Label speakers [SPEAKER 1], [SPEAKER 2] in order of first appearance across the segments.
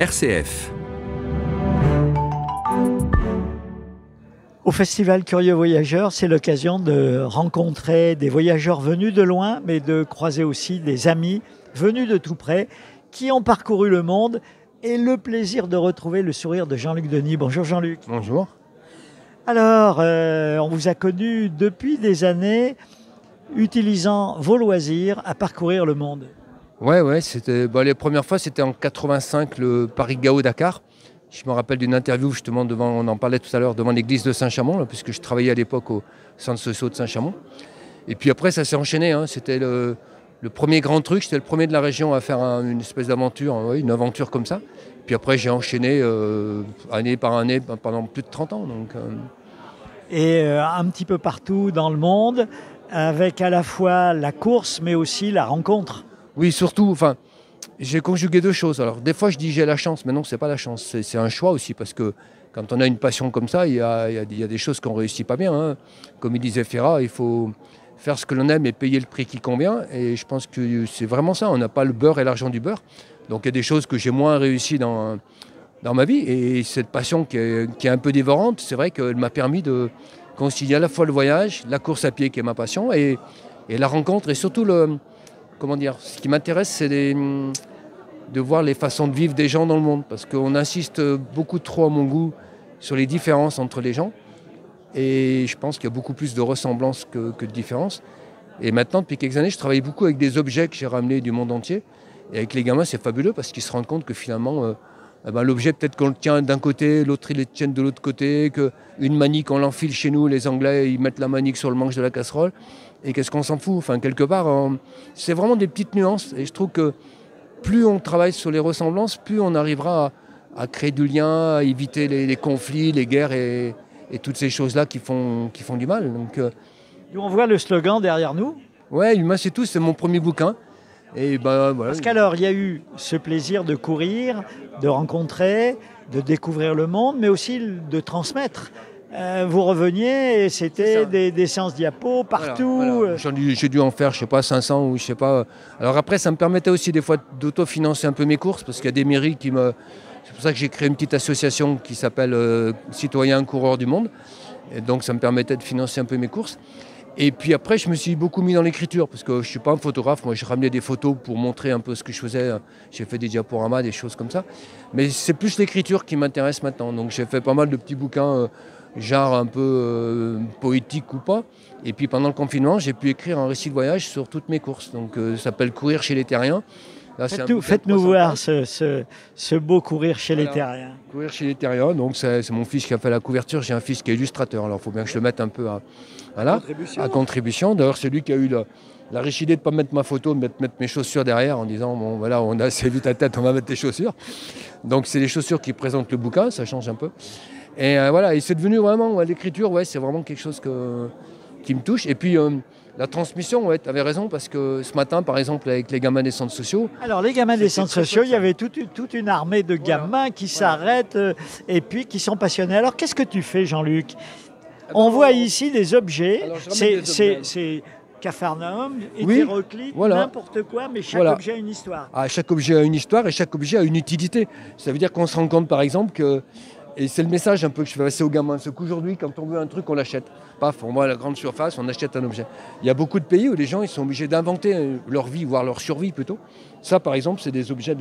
[SPEAKER 1] RCF.
[SPEAKER 2] Au Festival Curieux Voyageurs, c'est l'occasion de rencontrer des voyageurs venus de loin, mais de croiser aussi des amis venus de tout près, qui ont parcouru le monde, et le plaisir de retrouver le sourire de Jean-Luc Denis. Bonjour Jean-Luc.
[SPEAKER 3] Bonjour.
[SPEAKER 2] Alors, on vous a connu depuis des années, utilisant vos loisirs à parcourir le monde.
[SPEAKER 3] Ouais, c'était les premières fois, c'était en 85, le Paris-Gao-Dakar. Je me rappelle d'une interview justement devant, on en parlait tout à l'heure, devant l'église de Saint-Chamond, là, puisque je travaillais à l'époque au centre social de Saint-Chamond. Et puis après, ça s'est enchaîné. C'était le premier grand truc, j'étais le premier de la région à faire une espèce d'aventure, une aventure comme ça. Puis après, j'ai enchaîné année par année pendant plus de 30 ans.
[SPEAKER 2] Et un petit peu partout dans le monde, avec à la fois la course, mais aussi la rencontre.
[SPEAKER 3] Oui, surtout, j'ai conjugué deux choses. Alors, des fois, je dis j'ai la chance, mais non, c'est pas la chance. C'est un choix aussi, parce que quand on a une passion comme ça, il y a des choses qu'on réussit pas bien. Comme il disait Ferrat, il faut faire ce que l'on aime et payer le prix qui convient. Et je pense que c'est vraiment ça. On n'a pas le beurre et l'argent du beurre. Donc, il y a des choses que j'ai moins réussi dans ma vie. Et cette passion qui est un peu dévorante, c'est vrai qu'elle m'a permis de concilier à la fois le voyage, la course à pied qui est ma passion, et la rencontre, et surtout ce qui m'intéresse, c'est de voir les façons de vivre des gens dans le monde, parce qu'on insiste beaucoup trop à mon goût sur les différences entre les gens, et je pense qu'il y a beaucoup plus de ressemblances que de différences. Et maintenant, depuis quelques années, je travaille beaucoup avec des objets que j'ai ramenés du monde entier, et avec les gamins, c'est fabuleux, parce qu'ils se rendent compte que finalement, l'objet, peut-être qu'on le tient d'un côté, l'autre il le tient de l'autre côté, qu'une manique on l'enfile chez nous, les Anglais ils mettent la manique sur le manche de la casserole, et qu'est-ce qu'on s'en fout, quelque part, c'est vraiment des petites nuances, et je trouve que plus on travaille sur les ressemblances, plus on arrivera à créer du lien, à éviter les conflits, les guerres et toutes ces choses-là qui font du mal.
[SPEAKER 2] Nous, on voit le slogan derrière nous.
[SPEAKER 3] Ouais, Humain c'est tout, c'est mon premier bouquin. Et voilà.
[SPEAKER 2] Parce qu'alors, il y a eu ce plaisir de courir, de rencontrer, de découvrir le monde, mais aussi de transmettre. Vous reveniez et c'était des séances diapos partout.
[SPEAKER 3] Voilà. J'ai dû en faire, 500 ou je sais pas. Alors après, ça me permettait aussi des fois d'autofinancer un peu mes courses, parce qu'il y a des mairies qui me... C'est pour ça que j'ai créé une petite association qui s'appelle Citoyens Coureurs du Monde. Et donc ça me permettait de financer un peu mes courses. Et puis après, je me suis beaucoup mis dans l'écriture, parce que je ne suis pas un photographe. Moi, je ramenais des photos pour montrer un peu ce que je faisais. J'ai fait des diaporamas, des choses comme ça. Mais c'est plus l'écriture qui m'intéresse maintenant. Donc j'ai fait pas mal de petits bouquins, genre un peu poétique ou pas. Et puis pendant le confinement, j'ai pu écrire un récit de voyage sur toutes mes courses. Donc ça s'appelle Courir chez les Terriens.
[SPEAKER 2] Faites-nous voir ce beau Courir chez les Terriens.
[SPEAKER 3] Courir chez les Terriens, donc c'est mon fils qui a fait la couverture. J'ai un fils qui est illustrateur, alors il faut bien que je le mette un peu à contribution. D'ailleurs, c'est lui qui a eu la riche idée de ne pas mettre ma photo, de mettre mes chaussures derrière, en disant bon voilà, on a assez vu ta tête, on va mettre tes chaussures. Donc c'est les chaussures qui présentent le bouquin, ça change un peu. Et et c'est devenu vraiment, l'écriture, c'est vraiment quelque chose qui me touche. Et puis la transmission, tu avais raison, parce que ce matin, par exemple, avec les gamins des centres sociaux...
[SPEAKER 2] Alors, les gamins des centres sociaux, il y avait toute une armée de gamins qui s'arrêtent et puis qui sont passionnés. Alors, qu'est-ce que tu fais, Jean-Luc ? On voit ici des objets. C'est Capharnaüm, hétéroclite, n'importe quoi, mais chaque objet a une histoire.
[SPEAKER 3] Chaque objet a une histoire et chaque objet a une utilité. Ça veut dire qu'on se rend compte, par exemple, que... Et c'est le message un peu que je fais passer aux gamins. C'est qu'aujourd'hui, quand on veut un truc, on l'achète. Paf, on va à la grande surface, on achète un objet. Il y a beaucoup de pays où les gens ils sont obligés d'inventer leur vie, voire leur survie plutôt. Ça, par exemple, c'est des objets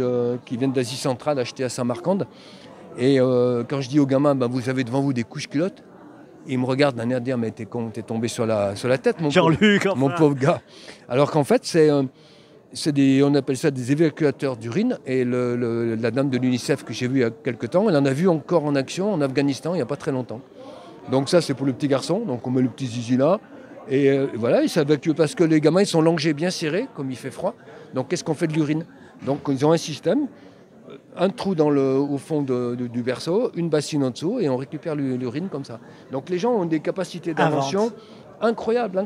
[SPEAKER 3] qui viennent d'Asie centrale, achetés à Samarcande. Et quand je dis aux gamins, vous avez devant vous des couches-culottes, ils me regardent d'un air de dire, mais t'es con, t'es tombé sur la tête, mon pauvre gars. Alors qu'en fait, on appelle ça des évacuateurs d'urine, et la dame de l'UNICEF que j'ai vue il y a quelques temps, elle en a vu encore en action en Afghanistan il n'y a pas très longtemps. Donc ça, c'est pour le petit garçon, donc on met le petit zizi là, et il s'évacue parce que les gamins ils sont langés bien serrés, comme il fait froid. Donc qu'est-ce qu'on fait de l'urine ? Donc ils ont un système, un trou au fond du berceau, une bassine en dessous, et on récupère l'urine comme ça. Donc les gens ont des capacités d'invention incroyables.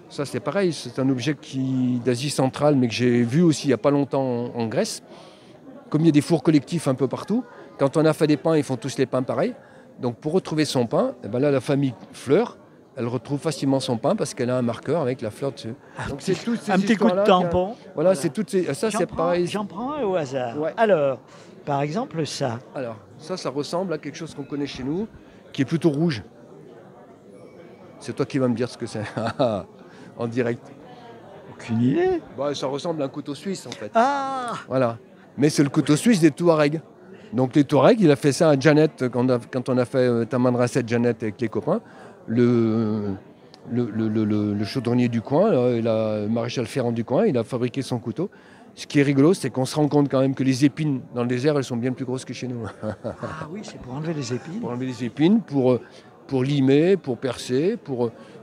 [SPEAKER 3] Ça, c'est pareil, c'est un objet d'Asie centrale, mais que j'ai vu aussi il n'y a pas longtemps en Grèce. Comme il y a des fours collectifs un peu partout, quand on a fait des pains, ils font tous les pains pareils. Donc pour retrouver son pain, là, la famille Fleur elle retrouve facilement son pain parce qu'elle a un marqueur avec la fleur dessus. Donc c'est toutes ces
[SPEAKER 2] Un petit coup de tampon.
[SPEAKER 3] Voilà, c'est toutes ces... Ça, c'est pareil.
[SPEAKER 2] J'en prends un au hasard.
[SPEAKER 3] Ouais.
[SPEAKER 2] Alors, par exemple, ça.
[SPEAKER 3] Alors, ça ressemble à quelque chose qu'on connaît chez nous, qui est plutôt rouge. C'est toi qui vas me dire ce que c'est en direct.
[SPEAKER 2] Aucune idée.
[SPEAKER 3] Bah, ça ressemble à un couteau suisse en fait.
[SPEAKER 2] Ah!
[SPEAKER 3] Voilà. Mais c'est le couteau suisse des Touaregs. Donc les Touaregs, il a fait ça à Janet, quand on a fait Tamanrasset Janet avec les copains. Le chaudronnier du coin, là, le maréchal Ferrand du coin, il a fabriqué son couteau. Ce qui est rigolo, c'est qu'on se rend compte quand même que les épines dans le désert, elles sont bien plus grosses que chez nous.
[SPEAKER 2] Ah oui, c'est pour enlever les épines.
[SPEAKER 3] Pour enlever les épines, pour limer, pour percer.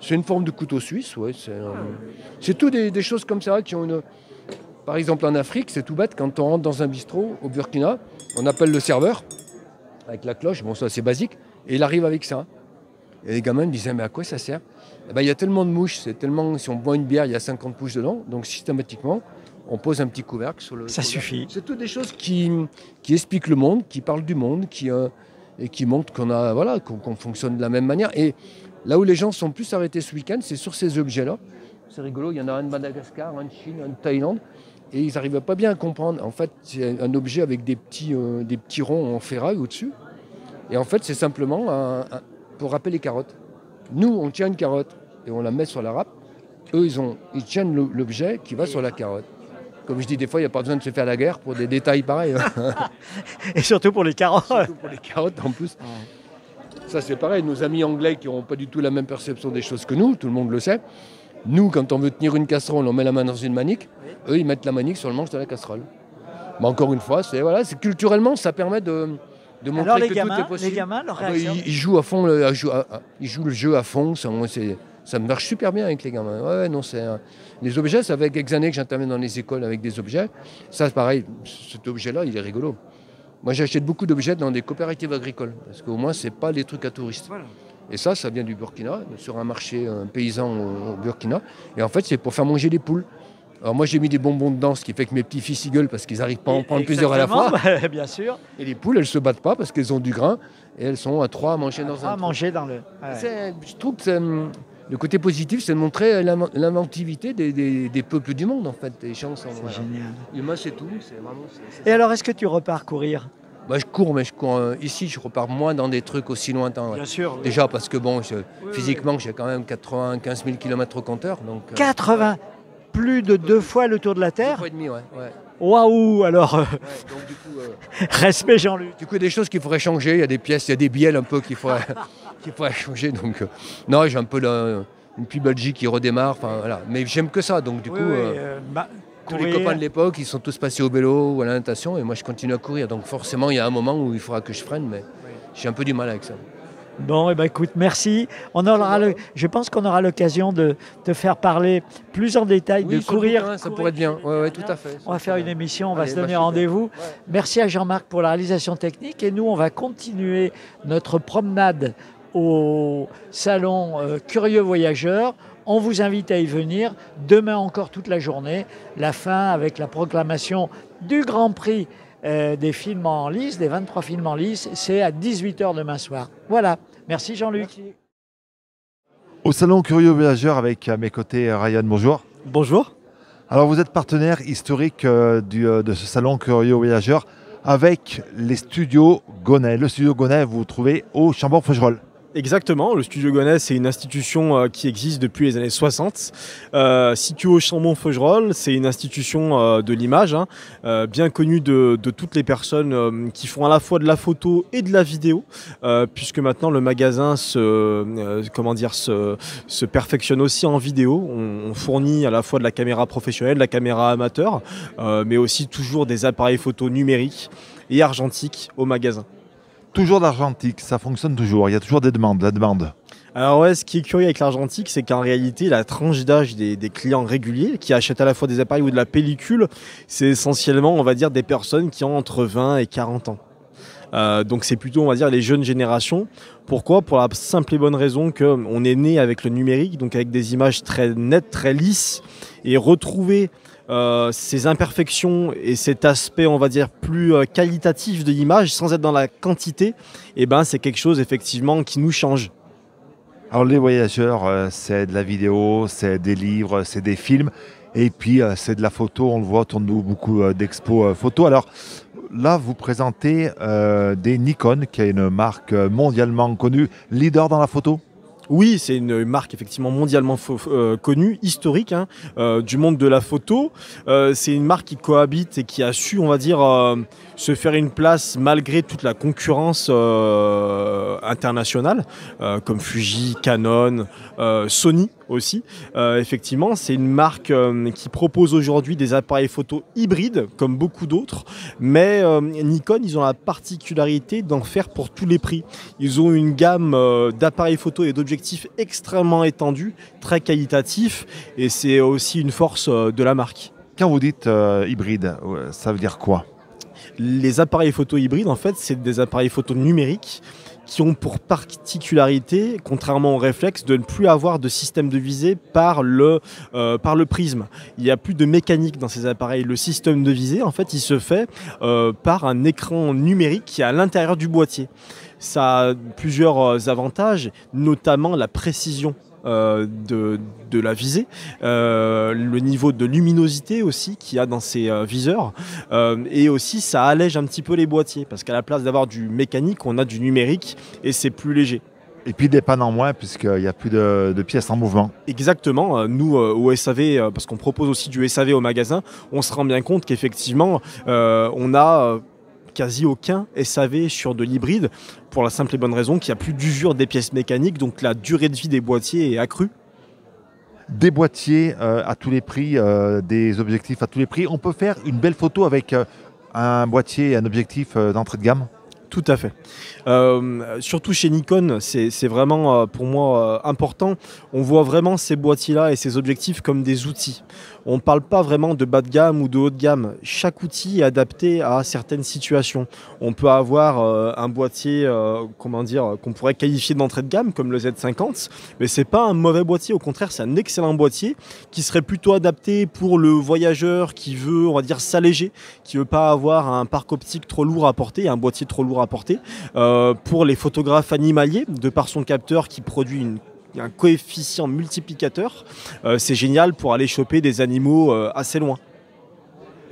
[SPEAKER 3] C'est une forme de couteau suisse. Ouais, c'est tout des choses comme ça qui ont une... Par exemple, en Afrique, c'est tout bête, quand on rentre dans un bistrot au Burkina, on appelle le serveur avec la cloche, bon ça c'est basique, et il arrive avec ça. Et les gamins me disaient, mais à quoi ça sert? Eh ben, il y a tellement de mouches, si on boit une bière, il y a 50 mouches dedans, donc systématiquement, on pose un petit couvercle sur le...
[SPEAKER 2] Ça suffit.
[SPEAKER 3] C'est toutes des choses qui expliquent le monde, qui parlent du monde, et qui montrent qu'on fonctionne de la même manière. Et là où les gens sont plus arrêtés ce week-end, c'est sur ces objets-là. C'est rigolo, il y en a un de Madagascar, un de Chine, un de Thaïlande. Et ils n'arrivaient pas bien à comprendre. En fait, c'est un objet avec des petits ronds en ferraille au-dessus. Et en fait, c'est simplement pour râper les carottes. Nous, on tient une carotte et on la met sur la râpe. Eux, ils tiennent l'objet qui va sur la carotte. Comme je dis, des fois, il n'y a pas besoin de se faire la guerre pour des détails pareils.
[SPEAKER 2] Et surtout pour les carottes.
[SPEAKER 3] Surtout pour les carottes, en plus. Ça, c'est pareil. Nos amis anglais qui n'ont pas du tout la même perception des choses que nous, tout le monde le sait. Nous, quand on veut tenir une casserole, on met la main dans une manique. Eux, ils mettent la manique sur le manche de la casserole. Mais encore une fois, c'est culturellement, ça permet de montrer
[SPEAKER 2] alors,
[SPEAKER 3] que tout est possible.
[SPEAKER 2] Les gamins, leur réaction.
[SPEAKER 3] Ils jouent à fond, ils jouent le jeu à fond. Ça marche super bien avec les gamins. Ouais, non, les objets, ça fait quelques années que j'interviens dans les écoles avec des objets. Ça, pareil, cet objet-là, il est rigolo. Moi, j'achète beaucoup d'objets dans des coopératives agricoles, parce qu'au moins, c'est pas les trucs à touristes. Voilà. Et ça vient du Burkina, sur un marché paysan au Burkina. Et en fait, c'est pour faire manger les poules. Alors moi, j'ai mis des bonbons dedans, ce qui fait que mes petits-fils gueulent parce qu'ils n'arrivent pas à en prendre plusieurs à la fois.
[SPEAKER 2] Bien sûr.
[SPEAKER 3] Et les poules, elles ne se battent pas parce qu'elles ont du grain. Et elles sont à 3 à manger dans un
[SPEAKER 2] à manger dans le...
[SPEAKER 3] Ouais. Je trouve que le côté positif, c'est de montrer l'inventivité des peuples du monde, en fait. Les gens sont...
[SPEAKER 2] C'est génial.
[SPEAKER 3] Humain, c'est tout.
[SPEAKER 2] Et alors, est-ce que tu repars courir?
[SPEAKER 3] Bah, je cours, mais ici, je repars moins dans des trucs aussi lointains. Ouais.
[SPEAKER 2] Bien sûr.
[SPEAKER 3] Déjà parce que physiquement, j'ai quand même 95 000 km au compteur. Donc,
[SPEAKER 2] 80 plus de 2 fois le tour de la Terre?
[SPEAKER 3] 2 fois et demi, ouais.
[SPEAKER 2] Waouh, alors,
[SPEAKER 3] donc, du coup,
[SPEAKER 2] respect Jean-Luc.
[SPEAKER 3] Du coup, il y a des choses qu'il faudrait changer. Il y a des pièces, il y a des bielles un peu qu'il faudrait changer. Donc, non, j'ai un peu une pubalgie qui redémarre. Voilà. Mais j'aime que ça. Donc, du coup... Tous les copains de l'époque, ils sont tous passés au vélo ou à la natation et moi je continue à courir. Donc forcément, il y a un moment où il faudra que je freine, mais j'ai un peu du mal avec ça.
[SPEAKER 2] Bon, écoute, merci. Je pense qu'on aura l'occasion de te faire parler plus en détail de courir.
[SPEAKER 3] Ça pourrait être bien. Ouais, tout à fait.
[SPEAKER 2] On va faire une émission, on va se donner rendez-vous. Ouais. Merci à Jean-Marc pour la réalisation technique et nous, on va continuer notre promenade au salon Curieux Voyageurs. On vous invite à y venir. Demain encore toute la journée. La fin avec la proclamation du Grand Prix des films en lice, des 23 films en lice. C'est à 18h demain soir. Voilà. Merci Jean-Luc. Merci.
[SPEAKER 1] Au salon Curieux Voyageurs avec à mes côtés Ryan, bonjour.
[SPEAKER 4] Bonjour.
[SPEAKER 1] Alors vous êtes partenaire historique de ce salon Curieux Voyageurs avec les studios Gonnet. Le studio Gonnet, vous vous trouvez au Chambord-Faugerolles.
[SPEAKER 4] Exactement, le Studio Gonnet, c'est une institution qui existe depuis les années 60. Située au Chambon-Faugerolles, c'est une institution de l'image, bien connue de toutes les personnes qui font à la fois de la photo et de la vidéo, puisque maintenant le magasin se perfectionne aussi en vidéo. On fournit à la fois de la caméra professionnelle, de la caméra amateur, mais aussi toujours des appareils photo numériques et argentiques au magasin.
[SPEAKER 1] Toujours d'argentique, ça fonctionne toujours, il y a toujours la demande.
[SPEAKER 4] Alors ouais, ce qui est curieux avec l'argentique, c'est qu'en réalité, la tranche d'âge des clients réguliers qui achètent à la fois des appareils ou de la pellicule, c'est essentiellement, on va dire, des personnes qui ont entre 20 et 40 ans. Donc c'est plutôt, on va dire, les jeunes générations. Pourquoi ? Pour la simple et bonne raison qu'on est né avec le numérique, donc avec des images très nettes, très lisses, et retrouver ces imperfections et cet aspect, on va dire, plus qualitatif de l'image sans être dans la quantité, c'est quelque chose effectivement qui nous change.
[SPEAKER 1] Alors les voyageurs, c'est de la vidéo, c'est des livres, c'est des films, et puis c'est de la photo, on le voit autour de nous, beaucoup d'expos photos. Alors là, vous présentez des Nikon, qui est une marque mondialement connue, leader dans la photo.
[SPEAKER 4] Oui, c'est une marque effectivement mondialement connue, historique, hein, du monde de la photo. C'est une marque qui cohabite et qui a su, on va dire, se faire une place malgré toute la concurrence internationale, comme Fuji, Canon, Sony aussi. Effectivement, c'est une marque qui propose aujourd'hui des appareils photo hybrides, comme beaucoup d'autres, mais Nikon, ils ont la particularité d'en faire pour tous les prix. Ils ont une gamme d'appareils photo et d'objectifs extrêmement étendue, très qualitatif, et c'est aussi une force de la marque.
[SPEAKER 1] Quand vous dites hybride, ça veut dire quoi?
[SPEAKER 4] Les appareils photo hybrides, en fait, c'est des appareils photo numériques qui ont pour particularité, contrairement au réflexe, de ne plus avoir de système de visée par le prisme. Il n'y a plus de mécanique dans ces appareils. Le système de visée, en fait, il se fait par un écran numérique qui est à l'intérieur du boîtier. Ça a plusieurs avantages, notamment la précision de la visée, le niveau de luminosité aussi qu'il y a dans ces viseurs, et aussi ça allège un petit peu les boîtiers parce qu'à la place d'avoir du mécanique, on a du numérique et c'est plus léger.
[SPEAKER 1] Et puis des pannes en moins puisqu'il n'y a plus de pièces en mouvement.
[SPEAKER 4] Exactement, nous au SAV, parce qu'on propose aussi du SAV au magasin, on se rend bien compte qu'effectivement on a quasi aucun SAV sur de l'hybride, pour la simple et bonne raison qu'il n'y a plus d'usure des pièces mécaniques, donc la durée de vie des boîtiers est accrue.
[SPEAKER 1] Des boîtiers à tous les prix, des objectifs à tous les prix. On peut faire une belle photo avec un boîtier et un objectif d'entrée de gamme?
[SPEAKER 4] Tout à fait. Surtout chez Nikon, c'est vraiment pour moi important. On voit vraiment ces boîtiers-là et ces objectifs comme des outils. On ne parle pas vraiment de bas de gamme ou de haut de gamme. Chaque outil est adapté à certaines situations. On peut avoir un boîtier qu'on pourrait qualifier d'entrée de gamme, comme le Z50, mais ce n'est pas un mauvais boîtier. Au contraire, c'est un excellent boîtier qui serait plutôt adapté pour le voyageur qui veut, on va dire, s'alléger, qui ne veut pas avoir un parc optique trop lourd à porter, un boîtier trop lourd à porter. Pour les photographes animaliers, de par son capteur qui produit un coefficient multiplicateur, c'est génial pour aller choper des animaux assez loin.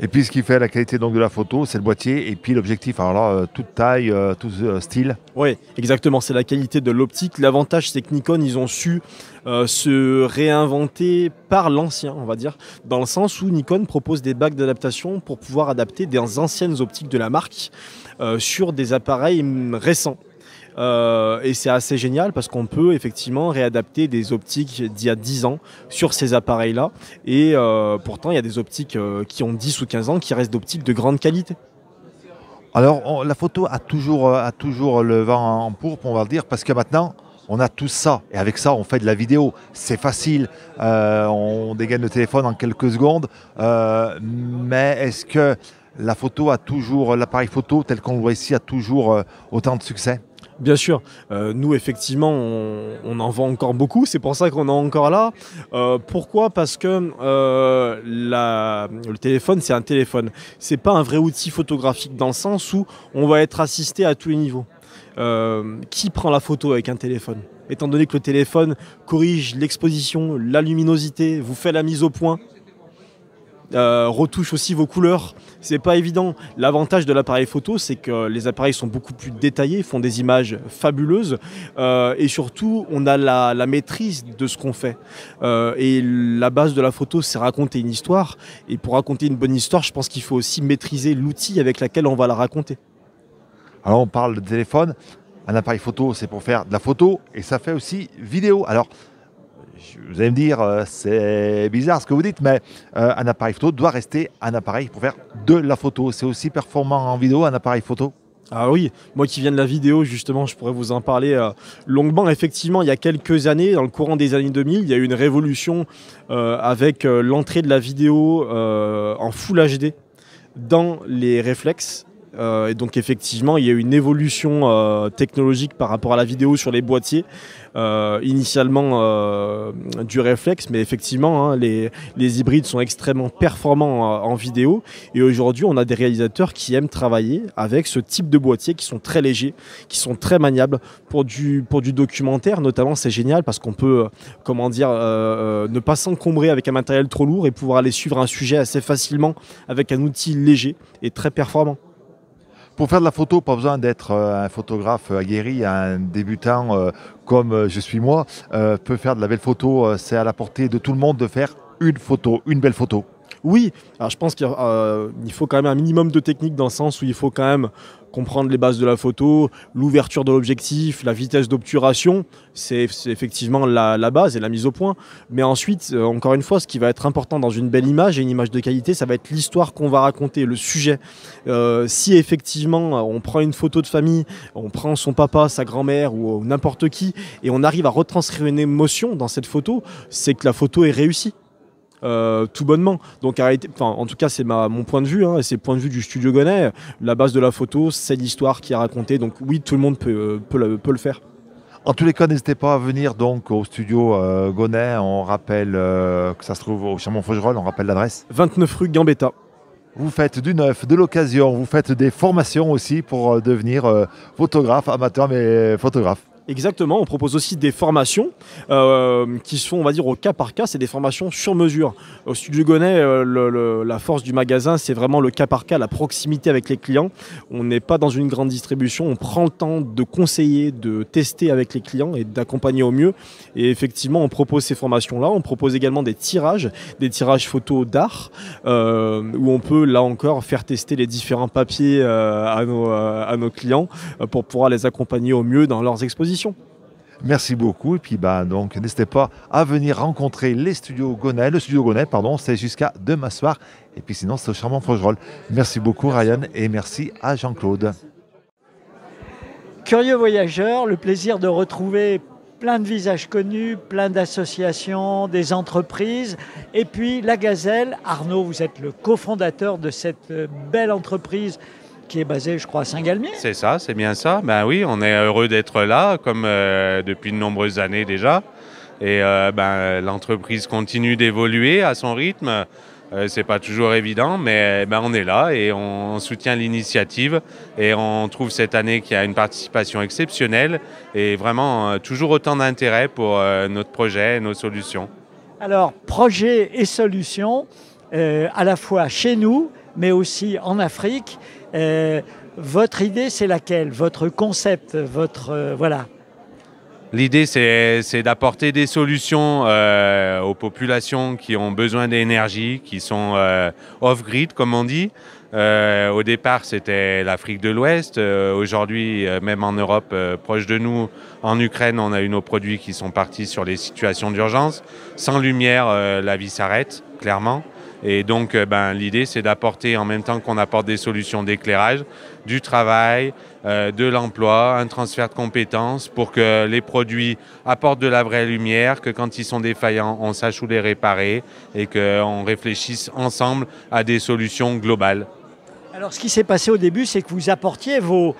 [SPEAKER 1] Et puis ce qui fait la qualité donc de la photo, c'est le boîtier et puis l'objectif. Alors là, toute taille, tout style.
[SPEAKER 4] Oui, exactement, c'est la qualité de l'optique. L'avantage, c'est que Nikon, ils ont su se réinventer par l'ancien, on va dire, dans le sens où Nikon propose des bacs d'adaptation pour pouvoir adapter des anciennes optiques de la marque sur des appareils récents. Et c'est assez génial parce qu'on peut effectivement réadapter des optiques d'il y a 10 ans sur ces appareils-là. Et pourtant, il y a des optiques qui ont 10 ou 15 ans qui restent d'optiques de grande qualité.
[SPEAKER 1] Alors la photo a toujours le vent en pourpre, on va le dire, parce que maintenant, on a tout ça. Et avec ça, on fait de la vidéo. C'est facile. On dégaine le téléphone en quelques secondes. Mais est-ce que la photo a toujours, l'appareil photo tel qu'on le voit ici, a toujours autant de succès?
[SPEAKER 4] Bien sûr, nous effectivement on en vend encore beaucoup, c'est pour ça qu'on est encore là. Pourquoi ? Parce que le téléphone, c'est un téléphone. C'est pas un vrai outil photographique dans le sens où on va être assisté à tous les niveaux. Qui prend la photo avec un téléphone ? Étant donné que le téléphone corrige l'exposition, la luminosité, vous fait la mise au point, retouche aussi vos couleurs, c'est pas évident. L'avantage de l'appareil photo, c'est que les appareils sont beaucoup plus détaillés, font des images fabuleuses et surtout on a la maîtrise de ce qu'on fait. Et la base de la photo, c'est raconter une histoire, et pour raconter une bonne histoire, je pense qu'il faut aussi maîtriser l'outil avec lequel on va la raconter.
[SPEAKER 1] Alors on parle de téléphone, un appareil photo c'est pour faire de la photo et ça fait aussi vidéo. Alors vous allez me dire, c'est bizarre ce que vous dites, mais un appareil photo doit rester un appareil pour faire de la photo. C'est aussi performant en vidéo, un appareil photo?
[SPEAKER 4] Ah oui, moi qui viens de la vidéo, justement, je pourrais vous en parler longuement. Effectivement, il y a quelques années, dans le courant des années 2000, il y a eu une révolution avec l'entrée de la vidéo en Full HD dans les réflexes. Et donc effectivement, il y a eu une évolution technologique par rapport à la vidéo sur les boîtiers. Initialement du réflexe, mais effectivement, hein, les hybrides sont extrêmement performants en vidéo. Et aujourd'hui, on a des réalisateurs qui aiment travailler avec ce type de boîtiers qui sont très légers, qui sont très maniables. Pour du documentaire, notamment, c'est génial parce qu'on peut, ne pas s'encombrer avec un matériel trop lourd et pouvoir aller suivre un sujet assez facilement avec un outil léger et très performant.
[SPEAKER 1] Pour faire de la photo, pas besoin d'être un photographe aguerri, un débutant comme je suis moi, peut faire de la belle photo. C'est à la portée de tout le monde de faire une photo, une belle photo.
[SPEAKER 4] Oui, alors je pense qu'il faut quand même un minimum de technique dans le sens où il faut quand même comprendre les bases de la photo, l'ouverture de l'objectif, la vitesse d'obturation, c'est effectivement la base et la mise au point. Mais ensuite, encore une fois, ce qui va être important dans une belle image et une image de qualité, ça va être l'histoire qu'on va raconter, le sujet. Si effectivement on prend une photo de famille, on prend son papa, sa grand-mère ou n'importe qui, et on arrive à retranscrire une émotion dans cette photo, c'est que la photo est réussie. Tout bonnement. Donc en tout cas c'est mon point de vue, hein, et c'est le point de vue du studio Gonnet. La base de la photo, c'est l'histoire qui est racontée. Donc oui, tout le monde peut le faire.
[SPEAKER 1] En tous les cas, n'hésitez pas à venir donc au studio Gonnet. On rappelle que ça se trouve au Chaumont-Faugerolles, on rappelle l'adresse.
[SPEAKER 4] 29 rue Gambetta.
[SPEAKER 1] Vous faites du neuf, de l'occasion, vous faites des formations aussi pour devenir photographe, amateur mais photographe.
[SPEAKER 4] Exactement, on propose aussi des formations qui sont, on va dire, au cas par cas, c'est des formations sur mesure. Au studio Gonnet, la force du magasin, c'est vraiment le cas par cas, la proximité avec les clients. On n'est pas dans une grande distribution, on prend le temps de conseiller, de tester avec les clients et d'accompagner au mieux. Et effectivement, on propose ces formations-là. On propose également des tirages photos d'art, où on peut, là encore, faire tester les différents papiers à nos clients pour pouvoir les accompagner au mieux dans leurs expositions.
[SPEAKER 1] Merci beaucoup. Et puis donc n'hésitez pas à venir rencontrer les studios Gonnet. Le studio Gonnet, pardon, c'est jusqu'à demain soir. Et puis sinon, c'est au Chaumont-Faugerolles. Merci beaucoup Ryan et merci à Jean-Claude.
[SPEAKER 2] Curieux voyageurs, le plaisir de retrouver plein de visages connus, plein d'associations, des entreprises. Et puis la Gazelle, Arnaud, vous êtes le cofondateur de cette belle entreprise qui est basé, je crois, à Saint-Galmier.
[SPEAKER 5] C'est ça, c'est bien ça. Ben oui, on est heureux d'être là, comme depuis de nombreuses années déjà. Et l'entreprise continue d'évoluer à son rythme. C'est pas toujours évident, mais on est là et on soutient l'initiative. Et on trouve cette année qu'il y a une participation exceptionnelle et vraiment toujours autant d'intérêt pour notre projet et nos solutions.
[SPEAKER 2] Alors, projet et solutions, à la fois chez nous, mais aussi en Afrique. Votre idée, c'est laquelle? Votre concept, voilà.
[SPEAKER 5] L'idée, c'est d'apporter des solutions aux populations qui ont besoin d'énergie, qui sont off-grid, comme on dit. Au départ, c'était l'Afrique de l'Ouest. Aujourd'hui, même en Europe, proche de nous, en Ukraine, on a eu nos produits qui sont partis sur les situations d'urgence. Sans lumière, la vie s'arrête, clairement. Et donc, l'idée, c'est d'apporter, en même temps qu'on apporte des solutions d'éclairage, du travail, de l'emploi, un transfert de compétences pour que les produits apportent de la vraie lumière, que quand ils sont défaillants, on sache où les réparer et qu'on réfléchisse ensemble à des solutions globales.
[SPEAKER 2] Alors, ce qui s'est passé au début, c'est que vous apportiez vos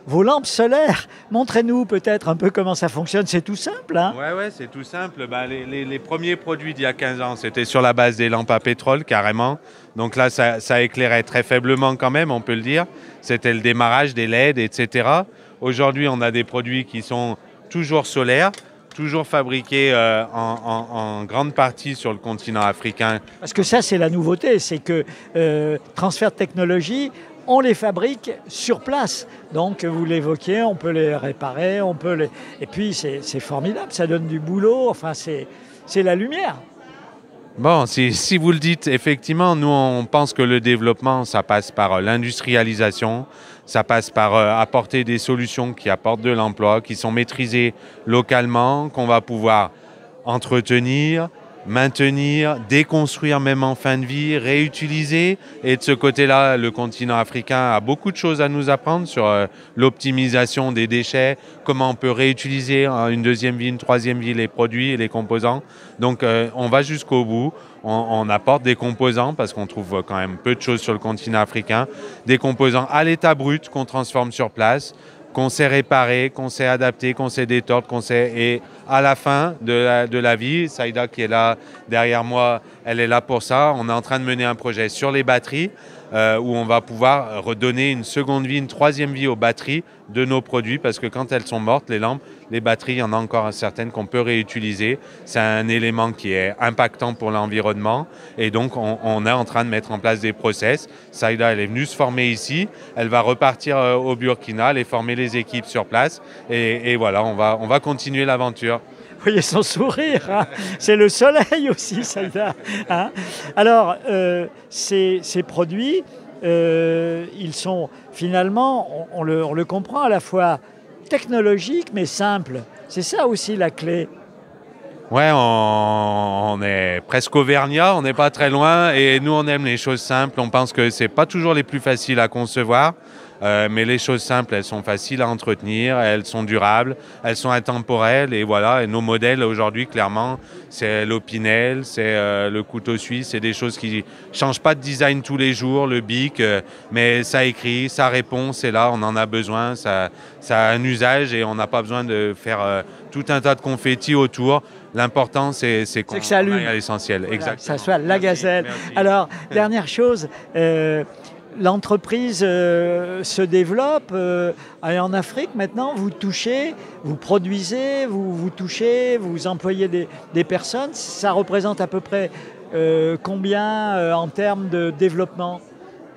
[SPEAKER 2] lampes solaires. Montrez-nous peut-être un peu comment ça fonctionne. C'est tout simple, hein?
[SPEAKER 5] Ouais, c'est tout simple. Les premiers produits d'il y a 15 ans, c'était sur la base des lampes à pétrole, carrément. Donc là, ça éclairait très faiblement quand même, on peut le dire. C'était le démarrage des LED, etc. Aujourd'hui, on a des produits qui sont toujours solaires, toujours fabriqués en grande partie sur le continent africain.
[SPEAKER 2] Parce que ça, c'est la nouveauté, c'est que transfert de technologie, on les fabrique sur place. Donc, vous l'évoquiez, on peut les réparer, et puis c'est formidable, ça donne du boulot, enfin, c'est la lumière.
[SPEAKER 5] Bon, si vous le dites, effectivement, nous, on pense que le développement, ça passe par l'industrialisation, ça passe par apporter des solutions qui apportent de l'emploi, qui sont maîtrisées localement, qu'on va pouvoir entretenir, maintenir, déconstruire même en fin de vie, réutiliser. Et de ce côté-là, le continent africain a beaucoup de choses à nous apprendre sur l'optimisation des déchets, comment on peut réutiliser une deuxième vie, une troisième vie les produits et les composants. Donc on va jusqu'au bout. On apporte des composants parce qu'on trouve quand même peu de choses sur le continent africain, des composants à l'état brut qu'on transforme sur place, qu'on sait réparer, qu'on sait adapter, qu'on sait détordre, et à la fin de la vie, Saïda qui est là derrière moi, elle est là pour ça. On est en train de mener un projet sur les batteries où on va pouvoir redonner une seconde vie, une troisième vie aux batteries de nos produits parce que quand elles sont mortes, les lampes, les batteries, il y en a encore certaines qu'on peut réutiliser. C'est un élément qui est impactant pour l'environnement et donc on est en train de mettre en place des process. Saïda, elle est venue se former ici, elle va repartir au Burkina, aller former les équipes sur place et voilà, on va continuer l'aventure.
[SPEAKER 2] Vous voyez son sourire, hein, c'est le soleil aussi, Saïda. Hein. Alors, ces produits, ils sont finalement, on le comprend, à la fois technologiques mais simples. C'est ça aussi la clé.
[SPEAKER 5] Ouais, on est presque auvergnat, on n'est pas très loin et nous on aime les choses simples. On pense que c'est pas toujours les plus faciles à concevoir. Mais les choses simples, elles sont faciles à entretenir, elles sont durables, elles sont intemporelles et voilà. Et nos modèles aujourd'hui, clairement, c'est l'Opinel, c'est le couteau suisse, c'est des choses qui changent pas de design tous les jours, le bic, mais ça écrit, ça répond, c'est là, on en a besoin, ça a un usage et on n'a pas besoin de faire tout un tas de confettis autour. L'important, c'est qu'on aille à l'essentiel.
[SPEAKER 2] Voilà,
[SPEAKER 5] exactement.
[SPEAKER 2] que ça soit la gazelle. Merci. Alors, dernière chose, l'entreprise se développe et en Afrique maintenant, vous touchez, vous produisez, vous touchez, vous employez des personnes. Ça représente à peu près combien en termes de développement ?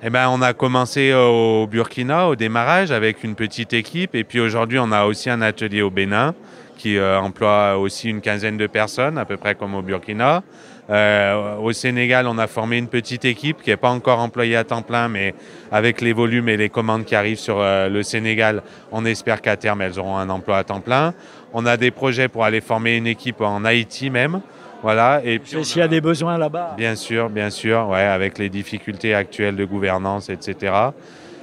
[SPEAKER 5] Eh ben, on a commencé au Burkina au démarrage avec une petite équipe et puis aujourd'hui on a aussi un atelier au Bénin qui emploie aussi une quinzaine de personnes, à peu près comme au Burkina. Au Sénégal, on a formé une petite équipe qui n'est pas encore employée à temps plein, mais avec les volumes et les commandes qui arrivent sur le Sénégal, on espère qu'à terme, elles auront un emploi à temps plein. On a des projets pour aller former une équipe en Haïti même. Voilà. Et puis
[SPEAKER 2] s'il y a des besoins là-bas.
[SPEAKER 5] Bien sûr, ouais, avec les difficultés actuelles de gouvernance, etc.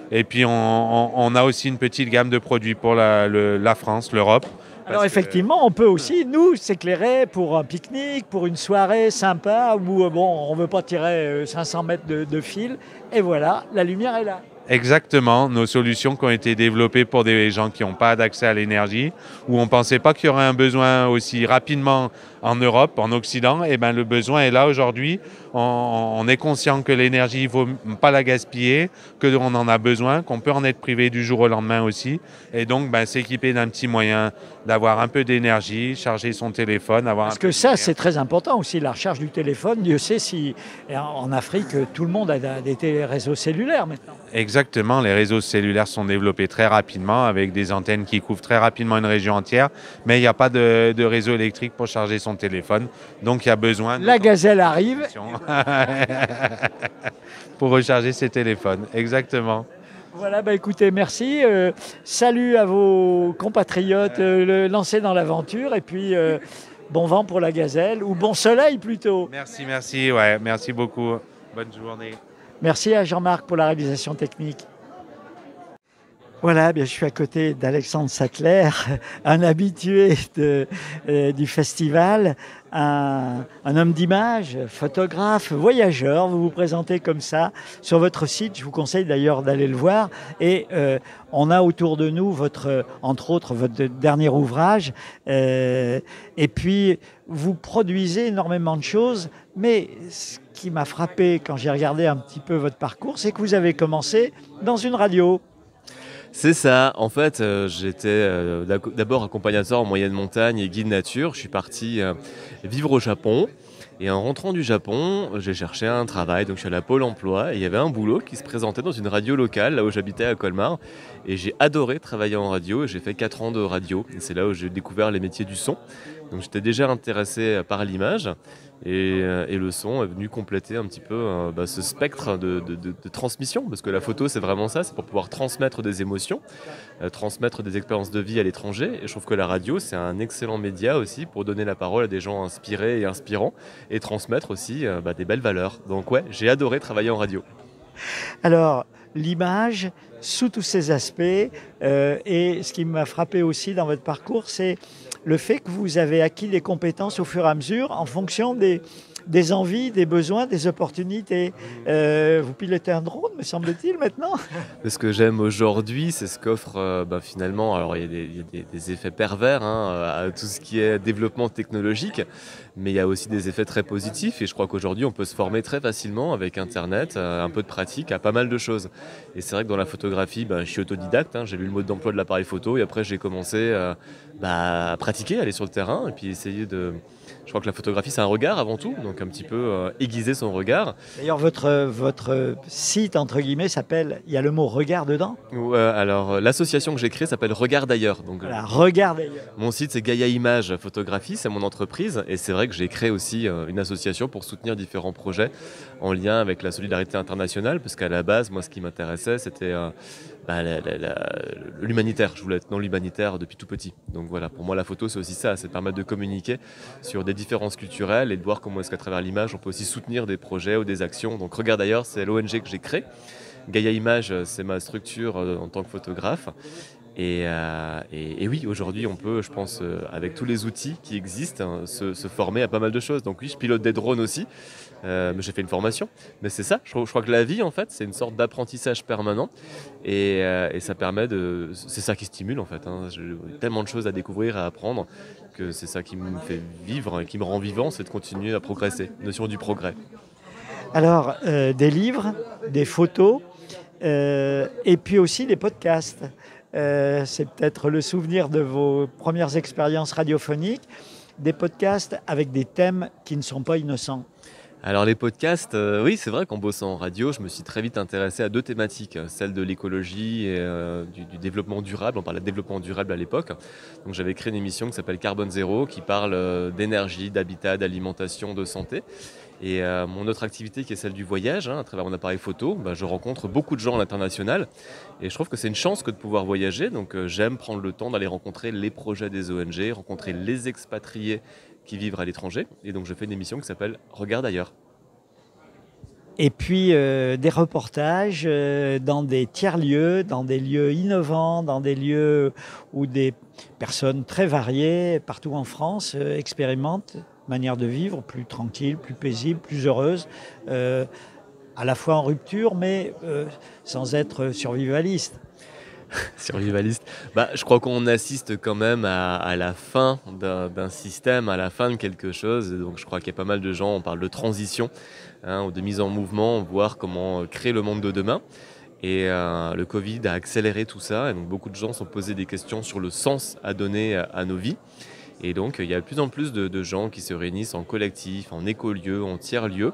[SPEAKER 5] Et puis, on a aussi une petite gamme de produits pour la France, l'Europe.
[SPEAKER 2] Alors effectivement, on peut aussi, nous, s'éclairer pour un pique-nique, pour une soirée sympa où on ne veut pas tirer 500 mètres de fil. Et voilà, la lumière est là.
[SPEAKER 5] Exactement, nos solutions qui ont été développées pour des gens qui n'ont pas d'accès à l'énergie, où on ne pensait pas qu'il y aurait un besoin aussi rapidement en Europe, en Occident, et ben le besoin est là aujourd'hui. On est conscient que l'énergie, il ne faut pas la gaspiller, qu'on en a besoin, qu'on peut en être privé du jour au lendemain aussi. Et donc, s'équiper d'un petit moyen, d'avoir un peu d'énergie, charger son téléphone.
[SPEAKER 2] Parce que ça, c'est très important aussi, la recharge du téléphone. Dieu sait si en Afrique, tout le monde a des réseaux cellulaires maintenant.
[SPEAKER 5] Exactement, les réseaux cellulaires sont développés très rapidement avec des antennes qui couvrent très rapidement une région entière, mais il n'y a pas de réseau électrique pour charger son téléphone, donc il y a besoin de...
[SPEAKER 2] La gazelle arrive.
[SPEAKER 5] Pour recharger ses téléphones, exactement.
[SPEAKER 2] Voilà, écoutez, merci. Salut à vos compatriotes lancés dans l'aventure et puis bon vent pour la gazelle ou bon soleil plutôt.
[SPEAKER 5] Merci, ouais, merci beaucoup. Bonne journée.
[SPEAKER 2] Merci à Jean-Marc pour la réalisation technique. Voilà, je suis à côté d'Alexandre Sattler, un habitué du festival, un homme d'image, photographe, voyageur. Vous vous présentez comme ça sur votre site. Je vous conseille d'ailleurs d'aller le voir. Et on a autour de nous, entre autres, votre dernier ouvrage. Et puis, vous produisez énormément de choses. Mais ce qui m'a frappé quand j'ai regardé un petit peu votre parcours, c'est que vous avez commencé dans une radio.
[SPEAKER 6] C'est ça. En fait, j'étais d'abord accompagnateur en moyenne montagne et guide nature. Je suis parti vivre au Japon. Et en rentrant du Japon, j'ai cherché un travail. Donc, je suis allé à Pôle emploi. Et il y avait un boulot qui se présentait dans une radio locale, là où j'habitais à Colmar. Et j'ai adoré travailler en radio. J'ai fait 4 ans de radio. Et c'est là où j'ai découvert les métiers du son. Donc j'étais déjà intéressé par l'image et le son est venu compléter un petit peu ce spectre de transmission, parce que la photo c'est vraiment ça, c'est pour pouvoir transmettre des émotions, transmettre des expériences de vie à l'étranger, et je trouve que la radio c'est un excellent média aussi pour donner la parole à des gens inspirés et inspirants et transmettre aussi des belles valeurs. Donc ouais, j'ai adoré travailler en radio.
[SPEAKER 2] Alors, l'image, sous tous ses aspects, et ce qui m'a frappé aussi dans votre parcours, c'est le fait que vous avez acquis des compétences au fur et à mesure en fonction des envies, des besoins, des opportunités. Vous pilotez un drone, me semble-t-il, maintenant?
[SPEAKER 6] Ce que j'aime aujourd'hui, c'est ce qu'offre finalement, alors il y a des effets pervers à tout ce qui est développement technologique, mais il y a aussi des effets très positifs, et je crois qu'aujourd'hui on peut se former très facilement avec Internet, un peu de pratique, à pas mal de choses. Et c'est vrai que dans la photographie, je suis autodidacte, j'ai lu le mode d'emploi de l'appareil photo, et après j'ai commencé à pratiquer, aller sur le terrain, et puis essayer de... Je crois que la photographie c'est un regard avant tout, donc un petit peu aiguiser son regard.
[SPEAKER 2] D'ailleurs, votre site, entre guillemets, s'appelle, il y a le mot regard dedans?
[SPEAKER 6] Alors l'association que j'ai créée s'appelle Regard d'ailleurs. Donc,
[SPEAKER 2] voilà, regard d'ailleurs.
[SPEAKER 6] Mon site c'est Gaïa Images Photographie, c'est mon entreprise, et c'est vrai que j'ai créé aussi une association pour soutenir différents projets en lien avec la solidarité internationale, parce qu'à la base, moi ce qui m'intéressait c'était l'humanitaire. Je voulais être dans l'humanitaire depuis tout petit. Donc voilà, pour moi la photo c'est aussi ça, c'est permettre de communiquer sur des différences culturelles et de voir comment est-ce qu'à travers l'image on peut aussi soutenir des projets ou des actions. Donc Regarde d'ailleurs, c'est l'ONG que j'ai créée. Gaïa Images, c'est ma structure en tant que photographe. Et oui, aujourd'hui, on peut, je pense, avec tous les outils qui existent, se former à pas mal de choses. Donc oui, je pilote des drones aussi, mais j'ai fait une formation. Mais c'est ça, je crois que la vie, en fait, c'est une sorte d'apprentissage permanent. Et ça permet de... C'est ça qui stimule, en fait. J'ai tellement de choses à découvrir, à apprendre, que c'est ça qui me fait vivre et qui me rend vivant, c'est de continuer à progresser. Notion du progrès.
[SPEAKER 2] Alors, des livres, des photos, et puis aussi des podcasts. C'est peut-être le souvenir de vos premières expériences radiophoniques, des podcasts avec des thèmes qui ne sont pas innocents.
[SPEAKER 6] Alors les podcasts, oui, c'est vrai qu'en bossant en radio, je me suis très vite intéressé à deux thématiques, celle de l'écologie et du développement durable. On parlait de développement durable à l'époque. Donc j'avais créé une émission qui s'appelle Carbone Zéro, qui parle d'énergie, d'habitat, d'alimentation, de santé. Et mon autre activité qui est celle du voyage, à travers mon appareil photo, je rencontre beaucoup de gens à l'international, et je trouve que c'est une chance que de pouvoir voyager. Donc j'aime prendre le temps d'aller rencontrer les projets des ONG, rencontrer les expatriés qui vivent à l'étranger, et donc je fais une émission qui s'appelle Regarde d'ailleurs.
[SPEAKER 2] Et puis des reportages dans des tiers-lieux, dans des lieux innovants, dans des lieux où des personnes très variées partout en France expérimentent manière de vivre plus tranquille, plus paisible, plus heureuse, à la fois en rupture, mais sans être survivaliste.
[SPEAKER 6] Survivaliste. Je crois qu'on assiste quand même à la fin d'un système, à la fin de quelque chose. Donc je crois qu'il y a pas mal de gens, on parle de transition, ou de mise en mouvement, voir comment créer le monde de demain. Et le Covid a accéléré tout ça, et donc beaucoup de gens se sont posés des questions sur le sens à donner à nos vies. Et donc il y a de plus en plus de gens qui se réunissent en collectif, en écolieu, en tiers-lieu,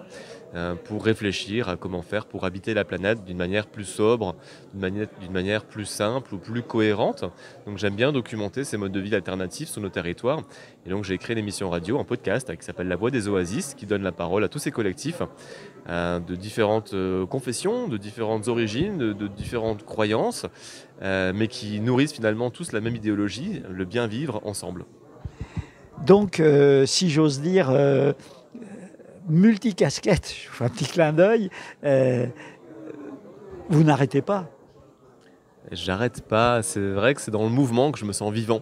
[SPEAKER 6] pour réfléchir à comment faire pour habiter la planète d'une manière plus sobre, d'une manière plus simple ou plus cohérente. Donc j'aime bien documenter ces modes de vie alternatifs sur nos territoires. Et donc j'ai créé une émission radio, un podcast qui s'appelle La Voix des Oasis, qui donne la parole à tous ces collectifs de différentes confessions, de différentes origines, de différentes croyances, mais qui nourrissent finalement tous la même idéologie, le bien vivre ensemble.
[SPEAKER 2] Donc, si j'ose dire, multicasquette, je fais un petit clin d'œil, vous n'arrêtez pas.
[SPEAKER 6] J'arrête pas, c'est vrai que c'est dans le mouvement que je me sens vivant.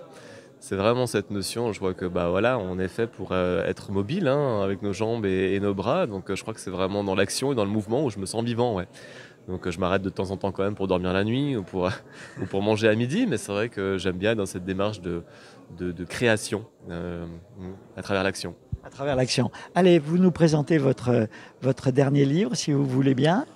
[SPEAKER 6] C'est vraiment cette notion, je vois que on est fait pour être mobile avec nos jambes et nos bras, donc je crois que c'est vraiment dans l'action et dans le mouvement où je me sens vivant. Ouais. Donc je m'arrête de temps en temps quand même pour dormir la nuit ou pour manger à midi, mais c'est vrai que j'aime bien dans cette démarche de création à travers l'action.
[SPEAKER 2] À travers l'action. Allez, vous nous présentez votre dernier livre, si vous voulez bien.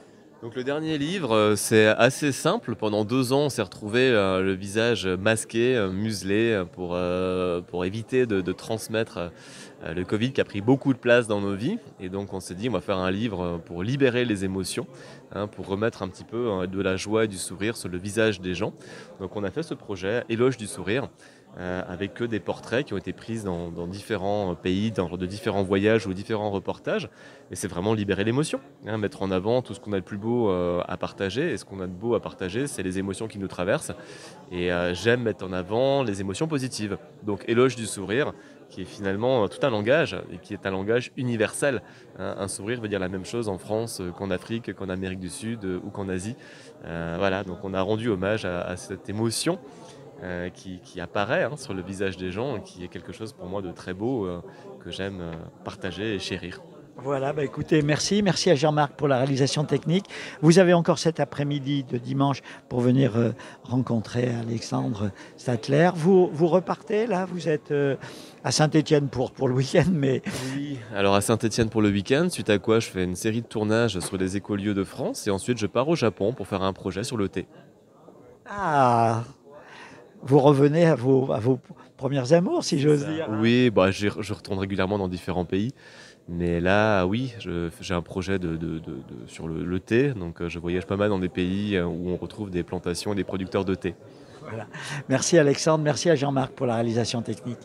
[SPEAKER 6] Donc le dernier livre, c'est assez simple. Pendant 2 ans, on s'est retrouvé le visage masqué, muselé, pour éviter de transmettre le Covid qui a pris beaucoup de place dans nos vies. Et donc on s'est dit, on va faire un livre pour libérer les émotions, pour remettre un petit peu de la joie et du sourire sur le visage des gens. Donc on a fait ce projet, Éloge du sourire, avec que des portraits qui ont été pris dans différents pays, de différents voyages ou différents reportages. Et c'est vraiment libérer l'émotion, mettre en avant tout ce qu'on a de plus beau à partager. Et ce qu'on a de beau à partager, c'est les émotions qui nous traversent. Et j'aime mettre en avant les émotions positives. Donc éloge du sourire, qui est finalement tout un langage, et qui est un langage universel. Un sourire veut dire la même chose en France qu'en Afrique, qu'en Amérique du Sud ou qu'en Asie. Voilà, donc on a rendu hommage à cette émotion qui apparaît sur le visage des gens, et qui est quelque chose pour moi de très beau, que j'aime partager et chérir.
[SPEAKER 2] Voilà, écoutez, merci à Jean-Marc pour la réalisation technique. Vous avez encore cet après-midi de dimanche pour venir rencontrer Alexandre Stadler. Vous repartez là, vous êtes à Saint-Étienne pour le week-end, mais...
[SPEAKER 6] Oui, alors à Saint-Étienne pour le week-end, suite à quoi je fais une série de tournages sur les écolieux de France, et ensuite je pars au Japon pour faire un projet sur le thé.
[SPEAKER 2] Ah, vous revenez à vos premières amours, si j'ose dire.
[SPEAKER 6] Oui, je retourne régulièrement dans différents pays. Mais là, oui, j'ai un projet sur le thé. Donc, je voyage pas mal dans des pays où on retrouve des plantations et des producteurs de thé.
[SPEAKER 2] Voilà. Merci Alexandre, merci à Jean-Marc pour la réalisation technique.